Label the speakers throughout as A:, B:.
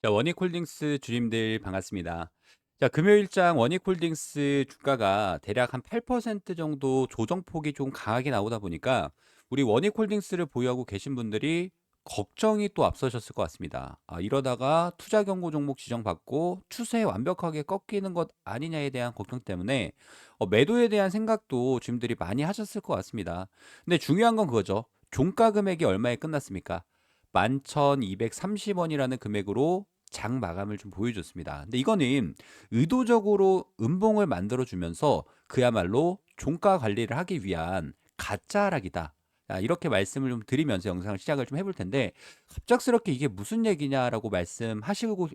A: 자, 원익홀딩스 주님들 반갑습니다. 자, 금요일장 원익홀딩스 주가가 대략 한 8% 정도 조정폭이 좀 강하게 나오다 보니까 우리 원익홀딩스를 보유하고 계신 분들이 걱정이 또 앞서셨을 것 같습니다. 이러다가 투자 경고 종목 지정받고 추세에 완벽하게 꺾이는 것 아니냐에 대한 걱정 때문에 매도에 대한 생각도 주님들이 많이 하셨을 것 같습니다. 근데 중요한 건 그거죠. 종가 금액이 얼마에 끝났습니까? 11,230원이라는 금액으로 장 마감을 좀 보여줬습니다. 근데 이거는 의도적으로 음봉을 만들어주면서 그야말로 종가 관리를 하기 위한 가짜 하락이다. 이렇게 말씀을 좀 드리면서 영상을 시작을 좀 해볼 텐데 갑작스럽게 이게 무슨 얘기냐라고 말씀하시고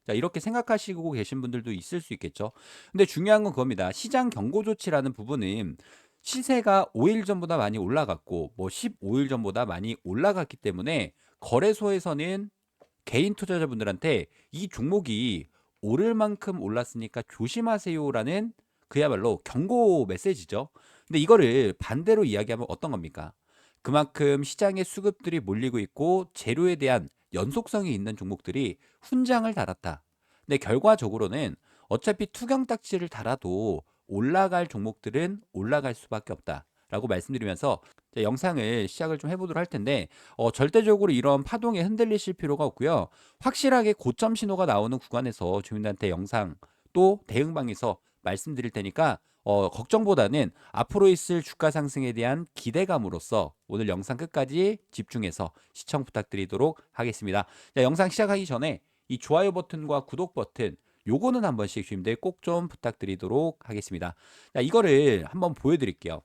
A: 이렇게 생각하시고 계신 분들도 있을 수 있겠죠. 근데 중요한 건 그겁니다. 시장 경고 조치라는 부분은 시세가 5일 전보다 많이 올라갔고 뭐 15일 전보다 많이 올라갔기 때문에 거래소에서는 개인 투자자분들한테 이 종목이 오를 만큼 올랐으니까 조심하세요라는 그야말로 경고 메시지죠. 근데 이거를 반대로 이야기하면 어떤 겁니까? 그만큼 시장의 수급들이 몰리고 있고 재료에 대한 연속성이 있는 종목들이 훈장을 달았다. 근데 결과적으로는 어차피 투경딱지를 달아도 올라갈 종목들은 올라갈 수밖에 없다. 라고 말씀드리면서 영상을 시작을 좀 해보도록 할 텐데 절대적으로 이런 파동에 흔들리실 필요가 없고요. 확실하게 고점 신호가 나오는 구간에서 주민들한테 영상 또 대응방에서 말씀드릴 테니까 걱정보다는 앞으로 있을 주가 상승에 대한 기대감으로써 오늘 영상 끝까지 집중해서 시청 부탁드리도록 하겠습니다. 자, 영상 시작하기 전에 이 좋아요 버튼과 구독 버튼 요거는 한 번씩 주님들 꼭 좀 부탁드리도록 하겠습니다. 자, 이거를 한번 보여드릴게요.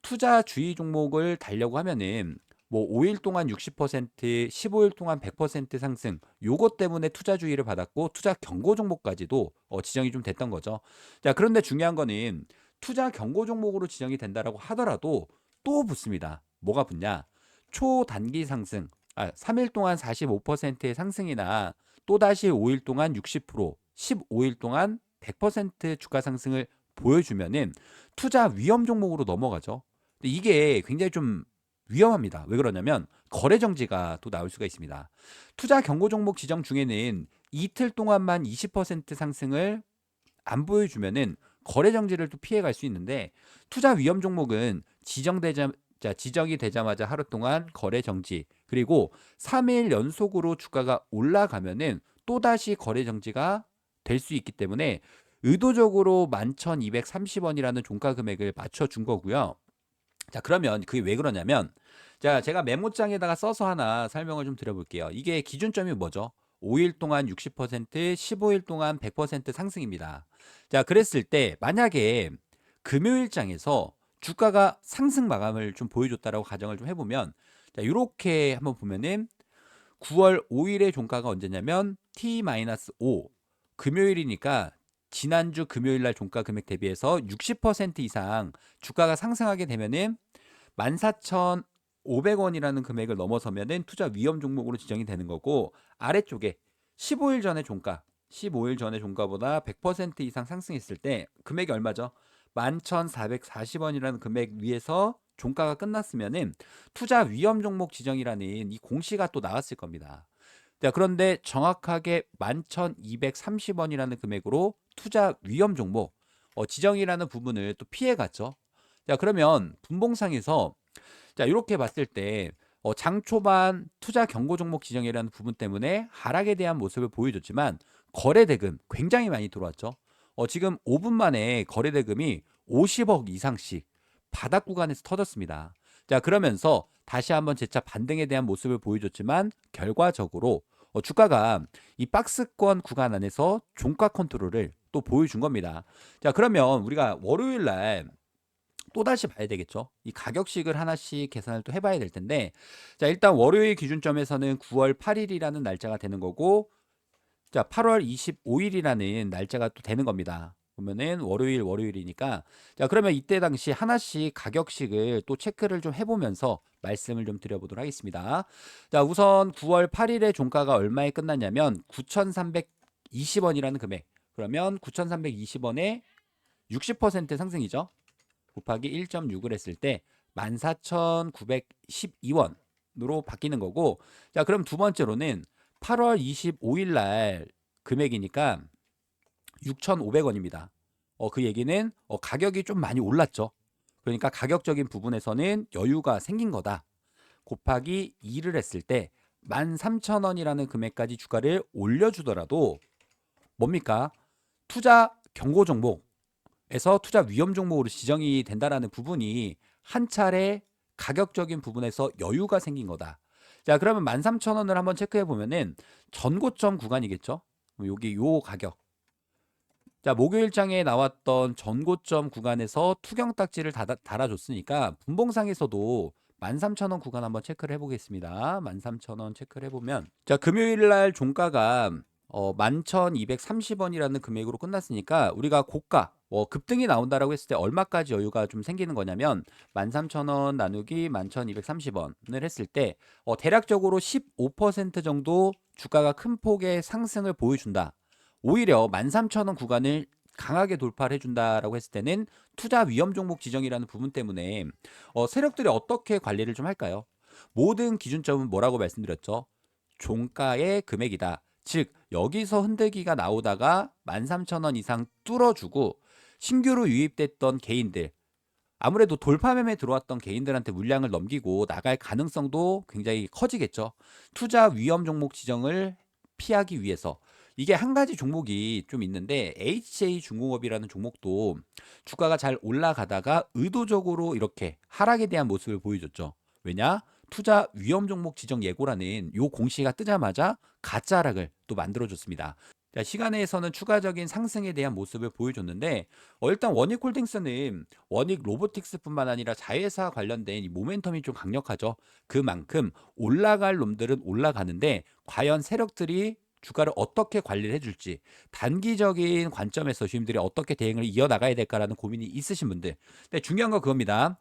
A: 투자 주의 종목을 달려고 하면은 뭐 5일 동안 60%, 15일 동안 100% 상승 요것 때문에 투자 주의를 받았고 투자 경고 종목까지도 지정이 좀 됐던 거죠. 자, 그런데 중요한 거는 투자 경고 종목으로 지정이 된다라고 하더라도 또 붙습니다. 뭐가 붙냐? 초단기 상승. 3일 동안 45%의 상승이나 또다시 5일 동안 60%, 15일 동안 100% 주가 상승을 보여주면은 투자 위험 종목으로 넘어가죠. 근데 이게 굉장히 좀 위험합니다. 왜 그러냐면 거래 정지가 또 나올 수가 있습니다. 투자 경고 종목 지정 중에는 이틀 동안만 20% 상승을 안 보여주면은 거래 정지를 또 피해갈 수 있는데 투자 위험 종목은 지정이 되자마자 하루 동안 거래 정지 그리고 3일 연속으로 주가가 올라가면은 또다시 거래 정지가 될 수 있기 때문에 의도적으로 11,230원이라는 종가 금액을 맞춰준 거고요. 자, 그러면 그게 왜 그러냐면, 자, 제가 메모장에다가 써서 하나 설명을 좀 드려볼게요. 이게 기준점이 뭐죠? 5일 동안 60%, 15일 동안 100% 상승입니다. 자, 그랬을 때, 만약에 금요일장에서 주가가 상승 마감을 좀 보여줬다라고 가정을 좀 해보면, 자, 이렇게 한번 보면은 9월 5일의 종가가 언제냐면 T-5 금요일이니까 지난주 금요일 날 종가 금액 대비해서 60% 이상 주가가 상승하게 되면은 14,500원이라는 금액을 넘어서면은 투자 위험 종목으로 지정이 되는 거고 아래쪽에 15일 전의 종가 15일 전의 종가보다 100% 이상 상승했을 때 금액이 얼마죠? 11,440원이라는 금액 위에서 종가가 끝났으면은 투자 위험 종목 지정이라는 이 공시가 또 나왔을 겁니다. 자, 그런데 정확하게 11,230원이라는 금액으로 투자 위험 종목 지정이라는 부분을 또 피해갔죠. 자, 그러면 분봉상에서 자, 이렇게 봤을 때 장 초반 투자 경고 종목 지정이라는 부분 때문에 하락에 대한 모습을 보여줬지만 거래 대금 굉장히 많이 들어왔죠. 지금 5분 만에 거래 대금이 50억 이상씩 바닥 구간에서 터졌습니다. 자, 그러면서 다시 한번 재차 반등에 대한 모습을 보여줬지만 결과적으로 주가가 이 박스권 구간 안에서 종가 컨트롤을 또 보여준 겁니다. 자, 그러면 우리가 월요일 날 또다시 봐야 되겠죠. 이 가격식을 하나씩 계산을 또 해봐야 될 텐데, 자, 일단 월요일 기준점에서는 9월 8일이라는 날짜가 되는 거고, 자, 8월 25일이라는 날짜가 또 되는 겁니다. 그러면은 월요일이니까, 자, 그러면 이때 당시 하나씩 가격식을 또 체크를 좀 해보면서 말씀을 좀 드려보도록 하겠습니다. 자, 우선 9월 8일에 종가가 얼마에 끝났냐면 9,320원이라는 금액. 그러면 9,320원에 60% 상승이죠. 곱하기 1.6을 했을 때 14,912원으로 바뀌는 거고 자 그럼 두 번째로는 8월 25일 날 금액이니까 6,500원입니다. 그 얘기는 가격이 좀 많이 올랐죠. 그러니까 가격적인 부분에서는 여유가 생긴 거다. 곱하기 2를 했을 때 13,000원이라는 금액까지 주가를 올려주더라도 뭡니까? 투자 경고 종목에서 투자 위험 종목으로 지정이 된다라는 부분이 한 차례 가격적인 부분에서 여유가 생긴 거다. 자, 그러면 13,000원을 한번 체크해 보면은 전고점 구간이겠죠? 여기 요 가격. 자, 목요일장에 나왔던 전고점 구간에서 투경 딱지를 달아줬으니까 분봉상에서도 13,000원 구간 한번 체크를 해보겠습니다. 13,000원 체크를 해보면 자, 금요일 날 종가가 11,230원이라는 금액으로 끝났으니까 우리가 고가 급등이 나온다라고 했을 때 얼마까지 여유가 좀 생기는 거냐면 13,000원 나누기 11,230원을 했을 때 대략적으로 15% 정도 주가가 큰 폭의 상승을 보여준다. 오히려 13,000원 구간을 강하게 돌파를 해준다라고 했을 때는 투자 위험 종목 지정이라는 부분 때문에 세력들이 어떻게 관리를 좀 할까요? 모든 기준점은 뭐라고 말씀드렸죠? 종가의 금액이다. 즉 여기서 흔들기가 나오다가 13,000원 이상 뚫어주고 신규로 유입됐던 개인들 아무래도 돌파 매매 들어왔던 개인들한테 물량을 넘기고 나갈 가능성도 굉장히 커지겠죠. 투자 위험 종목 지정을 피하기 위해서 이게 한 가지 종목이 좀 있는데 HJ중공업이라는 종목도 주가가 잘 올라가다가 의도적으로 이렇게 하락에 대한 모습을 보여줬죠. 왜냐? 투자 위험 종목 지정 예고라는 요 공시가 뜨자마자 가짜 하락을 또 만들어줬습니다. 자, 시간에서는 추가적인 상승에 대한 모습을 보여줬는데 일단 원익홀딩스는 원익 로보틱스뿐만 아니라 자회사 관련된 이 모멘텀이 좀 강력하죠. 그만큼 올라갈 놈들은 올라가는데 과연 세력들이 주가를 어떻게 관리를 해줄지 단기적인 관점에서 주님들이 어떻게 대응을 이어나가야 될까라는 고민이 있으신 분들. 근데 중요한 건 그겁니다.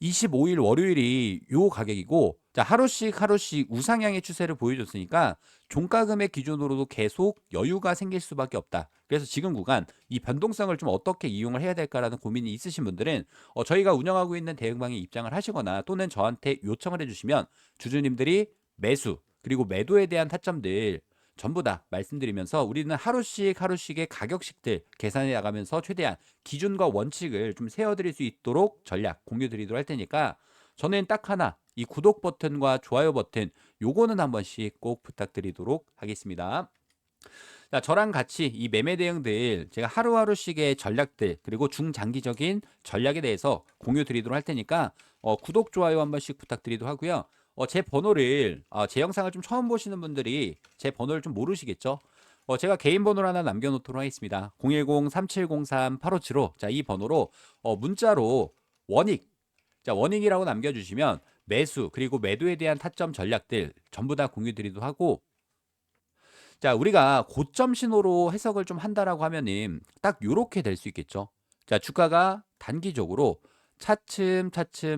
A: 25일 월요일이 요 가격이고 자, 하루씩 우상향의 추세를 보여줬으니까 종가 금액 기준으로도 계속 여유가 생길 수밖에 없다. 그래서 지금 구간 이 변동성을 좀 어떻게 이용을 해야 될까라는 고민이 있으신 분들은 저희가 운영하고 있는 대응방에 입장을 하시거나 또는 저한테 요청을 해주시면 주주님들이 매수 그리고 매도에 대한 타점들 전부 다 말씀드리면서 우리는 하루씩의 가격식들 계산해 나가면서 최대한 기준과 원칙을 좀 세워드릴 수 있도록 전략 공유 드리도록 할 테니까 저는 딱 하나 이 구독 버튼과 좋아요 버튼 요거는 한 번씩 꼭 부탁드리도록 하겠습니다. 자, 저랑 같이 이 매매 대응들 제가 하루하루씩의 전략들 그리고 중장기적인 전략에 대해서 공유 드리도록 할 테니까 구독 좋아요 한 번씩 부탁드리도록 하고요. 제 번호를 제 영상을 좀 처음 보시는 분들이 제 번호를 좀 모르시겠죠? 제가 개인 번호를 하나 남겨놓도록 하겠습니다. 010-3703-8575. 자, 이 번호로 문자로 원익, 자, 원익이라고 남겨주시면 매수 그리고 매도에 대한 타점 전략들 전부 다 공유 드리도록 하고 자, 우리가 고점 신호로 해석을 좀 한다라고 하면은 딱 요렇게 될 수 있겠죠. 자, 주가가 단기적으로 차츰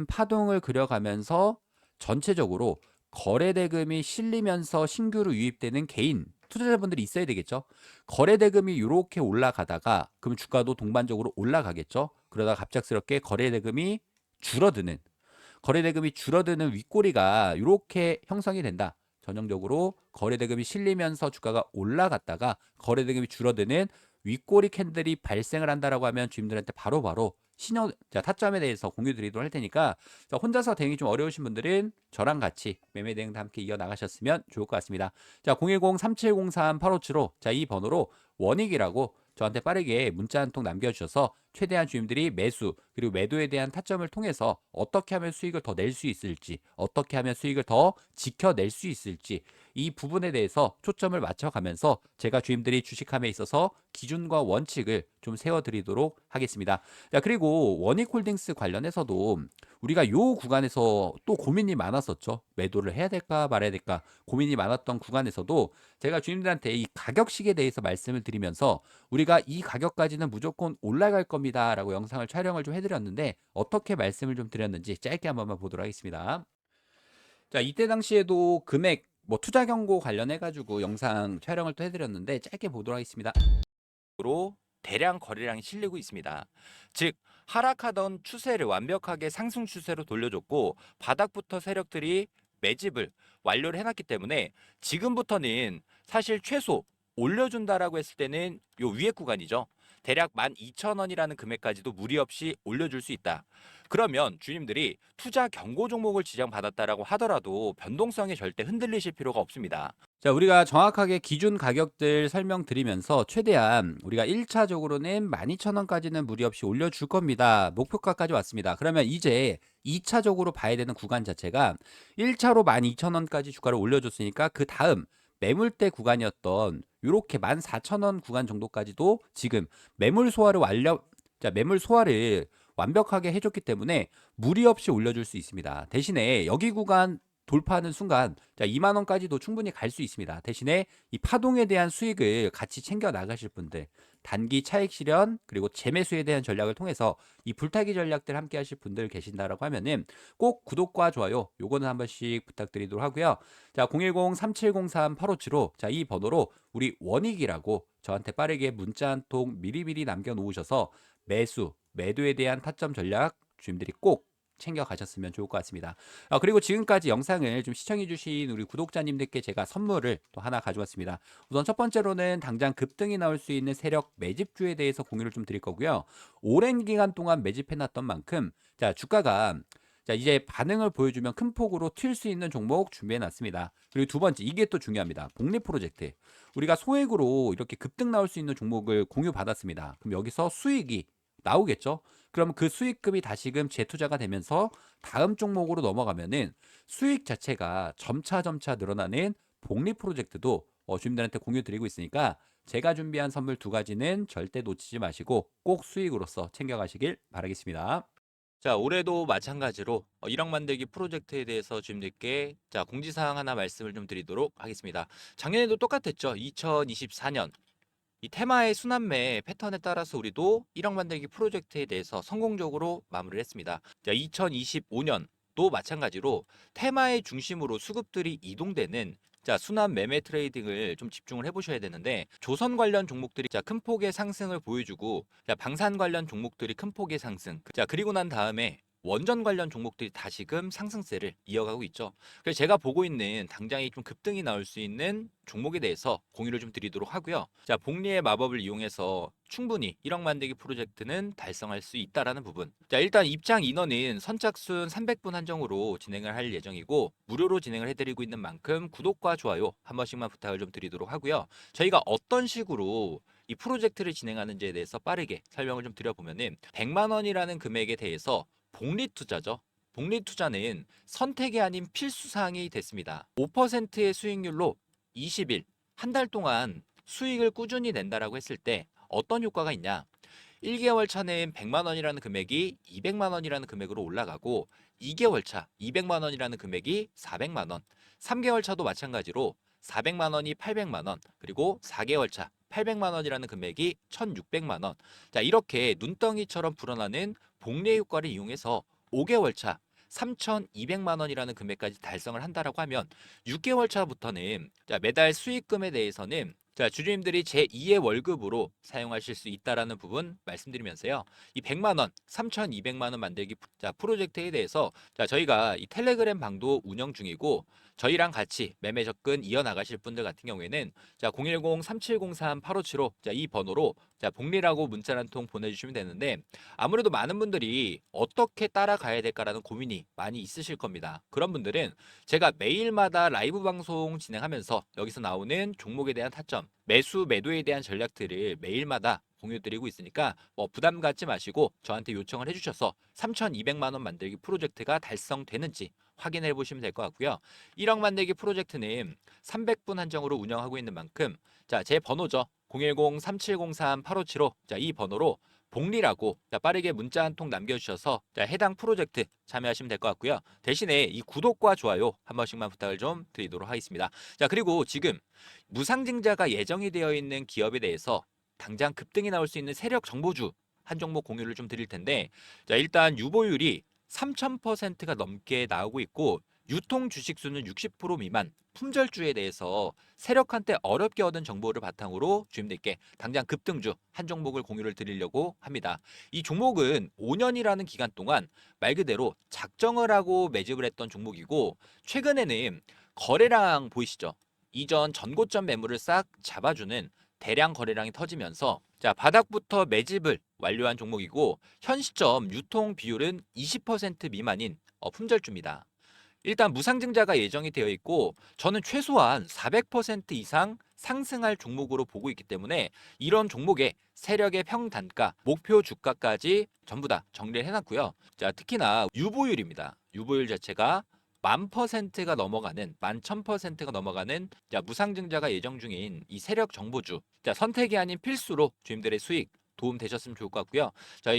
A: 파동을 그려가면서 전체적으로 거래 대금이 실리면서 신규로 유입되는 개인 투자자분들이 있어야 되겠죠. 거래 대금이 요렇게 올라가다가 그럼 주가도 동반적으로 올라가겠죠. 그러다 갑작스럽게 거래 대금이 줄어드는 거래 대금이 줄어드는 윗꼬리가 이렇게 형성이 된다. 전형적으로 거래 대금이 실리면서 주가가 올라갔다가 거래 대금이 줄어드는 윗꼬리 캔들이 발생을 한다라고 하면 주님들한테 바로바로 신호 타점에 대해서 공유 드리도록 할 테니까 혼자서 대응이 좀 어려우신 분들은 저랑 같이 매매 대응도 함께 이어 나가셨으면 좋을 것 같습니다. 자, 010-3703-8575 자, 이 번호로 원익이라고 저한테 빠르게 문자 한 통 남겨주셔서 최대한 주님들이 매수 그리고 매도에 대한 타점을 통해서 어떻게 하면 수익을 더 낼 수 있을지 어떻게 하면 수익을 더 지켜낼 수 있을지 이 부분에 대해서 초점을 맞춰가면서 제가 주님들이 주식함에 있어서 기준과 원칙을 좀 세워드리도록 하겠습니다. 자, 그리고 원익홀딩스 관련해서도 우리가 요 구간에서 또 고민이 많았었죠. 매도를 해야 될까 말아야 될까 고민이 많았던 구간에서도 제가 주님들한테 이 가격식에 대해서 말씀을 드리면서 우리가 이 가격까지는 무조건 올라갈 겁니다라고 영상을 촬영을 좀 해드렸는데 어떻게 말씀을 좀 드렸는지 짧게 한 번만 보도록 하겠습니다. 자, 이때 당시에도 금액 뭐 투자 경고 관련해 가지고 영상 촬영을 또 해드렸는데 짧게 보도록 하겠습니다. 로 대량 거래량이 실리고 있습니다. 즉 하락하던 추세를 완벽하게 상승 추세로 돌려줬고 바닥부터 세력들이
B: 매집을 완료를 해놨기 때문에 지금부터는 사실 최소 올려준다라고 했을 때는 요 위에 구간이죠. 대략 12,000원이라는 금액까지도 무리 없이 올려줄 수 있다. 그러면 주님들이 투자 경고 종목을 지정받았다라고 하더라도 변동성에 절대 흔들리실 필요가 없습니다.
A: 자, 우리가 정확하게 기준 가격들 설명드리면서 최대한 우리가 1차적으로는 12,000원까지는 무리 없이 올려줄 겁니다. 목표가까지 왔습니다. 그러면 이제 2차적으로 봐야 되는 구간 자체가 1차로 12,000원까지 주가를 올려줬으니까 그 다음 매물대 구간이었던 요렇게 14,000원 구간 정도까지도 지금 매물 소화를 매물 소화를 완벽하게 해줬기 때문에 무리 없이 올려줄 수 있습니다. 대신에 여기 구간 돌파하는 순간 2만 원까지도 충분히 갈 수 있습니다. 대신에 이 파동에 대한 수익을 같이 챙겨 나가실 분들, 단기 차익 실현 그리고 재매수에 대한 전략을 통해서 이 불타기 전략들 함께 하실 분들 계신다라고 하면은 꼭 구독과 좋아요 요거는 한 번씩 부탁드리도록 하고요. 자, 010-3703-8575 자, 이 번호로 우리 원익이라고 저한테 빠르게 문자 한 통 미리미리 남겨 놓으셔서 매수, 매도에 대한 타점 전략 주님들이 꼭 챙겨 가셨으면 좋을 것 같습니다. 그리고 지금까지 영상을 좀 시청해주신 우리 구독자님들께 제가 선물을 또 하나 가져왔습니다. 우선 첫 번째로는 당장 급등이 나올 수 있는 세력 매집주에 대해서 공유를 좀 드릴 거고요. 오랜 기간 동안 매집해놨던 만큼 자, 주가가 자, 이제 반응을 보여주면 큰 폭으로 튈 수 있는 종목 준비해놨습니다. 그리고 두 번째, 이게 또 중요합니다. 복리 프로젝트. 우리가 소액으로 이렇게 급등 나올 수 있는 종목을 공유받았습니다. 그럼 여기서 수익이 나오겠죠? 그럼 그 수익금이 다시금 재투자가 되면서 다음 종목으로 넘어가면은 수익 자체가 점차 늘어나는 복리 프로젝트도 주민들한테 공유 드리고 있으니까 제가 준비한 선물 두 가지는 절대 놓치지 마시고 꼭 수익으로서 챙겨가시길 바라겠습니다.
B: 자, 올해도 마찬가지로 1억 만들기 프로젝트에 대해서 주님들께 자, 공지사항 하나 말씀을 좀 드리도록 하겠습니다. 작년에도 똑같았죠. 2024년 이 테마의 순환매 패턴에 따라서 우리도 1억 만들기 프로젝트에 대해서 성공적으로 마무리를 했습니다. 자, 2025년도 마찬가지로 테마의 중심으로 수급들이 이동되는 자, 순환 매매 트레이딩을 좀 집중을 해보셔야 되는데 조선 관련 종목들이 자, 큰 폭의 상승을 보여주고 자, 방산 관련 종목들이 큰 폭의 상승 자, 그리고 난 다음에 원전 관련 종목들이 다시금 상승세를 이어가고 있죠. 그래서 제가 보고 있는 당장이 좀 급등이 나올 수 있는 종목에 대해서 공유를 좀 드리도록 하고요. 자, 복리의 마법을 이용해서 충분히 1억 만들기 프로젝트는 달성할 수 있다라는 부분. 자, 일단 입장 인원은 선착순 300분 한정으로 진행을 할 예정이고 무료로 진행을 해드리고 있는 만큼 구독과 좋아요 한 번씩만 부탁을 좀 드리도록 하고요. 저희가 어떤 식으로 이 프로젝트를 진행하는지에 대해서 빠르게 설명을 좀 드려보면은 100만 원이라는 금액에 대해서 복리 투자죠. 복리 투자는 선택이 아닌 필수 사항이 됐습니다. 5%의 수익률로 20일, 한 달 동안 수익을 꾸준히 낸다라고 했을 때 어떤 효과가 있냐? 1개월 차는 100만 원이라는 금액이 200만 원이라는 금액으로 올라가고 2개월 차 200만 원이라는 금액이 400만 원, 3개월 차도 마찬가지로 400만 원이 800만 원, 그리고 4개월 차 800만 원이라는 금액이 1,600만 원. 자, 이렇게 눈덩이처럼 불어나는 복리 효과를 이용해서 5개월 차 3,200만 원이라는 금액까지 달성을 한다라고 하면 6개월 차부터는 자, 매달 수익금에 대해서는 자, 주주님들이 제2의 월급으로 사용하실 수 있다라는 부분 말씀드리면서요. 이 100만 원, 3,200만 원 만들기 자, 프로젝트에 대해서 자, 저희가 이 텔레그램 방도 운영 중이고 저희랑 같이 매매 접근 이어나가실 분들 같은 경우에는 자, 010-3703-8575 자, 이 번호로 자, 복리라고 문자 한 통 보내주시면 되는데 아무래도 많은 분들이 어떻게 따라가야 될까라는 고민이 많이 있으실 겁니다. 그런 분들은 제가 매일마다 라이브 방송 진행하면서 여기서 나오는 종목에 대한 타점, 매수, 매도에 대한 전략들을 매일마다 공유드리고 있으니까 뭐 부담 갖지 마시고 저한테 요청을 해주셔서 3,200만 원 만들기 프로젝트가 달성되는지 확인해 보시면 될 것 같고요. 1억 만들기 프로젝트는 300분 한정으로 운영하고 있는 만큼 자, 제 번호죠. 010-3703-8575 자, 이 번호로 복리라고 자, 빠르게 문자 한 통 남겨주셔서 자, 해당 프로젝트 참여하시면 될 것 같고요. 대신에 이 구독과 좋아요 한 번씩만 부탁을 좀 드리도록 하겠습니다. 자, 그리고 지금 무상증자가 예정이 되어 있는 기업에 대해서 당장 급등이 나올 수 있는 세력 정보주 한 종목 공유를 좀 드릴 텐데 자, 일단 유보율이 3,000%가 넘게 나오고 있고 유통 주식 수는 60% 미만 품절주에 대해서 세력 한때 어렵게 얻은 정보를 바탕으로 주임들께 당장 급등주 한 종목을 공유를 드리려고 합니다. 이 종목은 5년이라는 기간 동안 말 그대로 작정을 하고 매집을 했던 종목이고 최근에는 거래량 보이시죠? 이전 전고점 매물을 싹 잡아주는 대량 거래량이 터지면서 자 바닥부터 매집을 완료한 종목이고 현 시점 유통 비율은 20% 미만인 품절주입니다. 일단 무상증자가 예정이 되어 있고 저는 최소한 400% 이상 상승할 종목으로 보고 있기 때문에 이런 종목의 세력의 평단가, 목표 주가까지 전부 다 정리를 해놨고요. 자, 특히나 유보율입니다. 유보율 자체가 1000%가 넘어가는 11,000%가 넘어가는 자, 무상증자가 예정 중인 이 세력 정보주 자, 선택이 아닌 필수로 주임들의 수익 도움 되셨으면 좋을 것 같고요.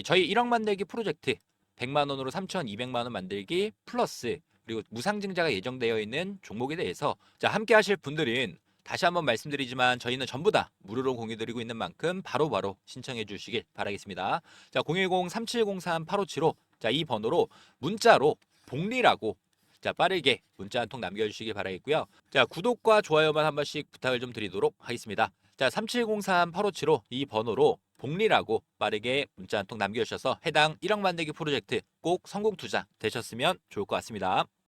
B: 저희 1억 만들기 프로젝트 100만 원으로 3,200만 원 만들기 플러스 그리고 무상증자가 예정되어 있는 종목에 대해서 자 함께 하실 분들은 다시 한번 말씀드리지만 저희는 전부 다 무료로 공유드리고 있는 만큼 바로바로 신청해 주시길 바라겠습니다. 자 010-3703-8575 자 이 번호로 문자로 복리라고 자 빠르게 문자 한 통 남겨주시길 바라겠고요. 자 구독과 좋아요만 한 번씩 부탁을 좀 드리도록 하겠습니다. 자 3703-8575 이 번호로 복리라고 빠르게 문자 한 통 남겨주셔서 해당 1억 만들기 프로젝트 꼭 성공 투자 되셨으면 좋을 것 같습니다.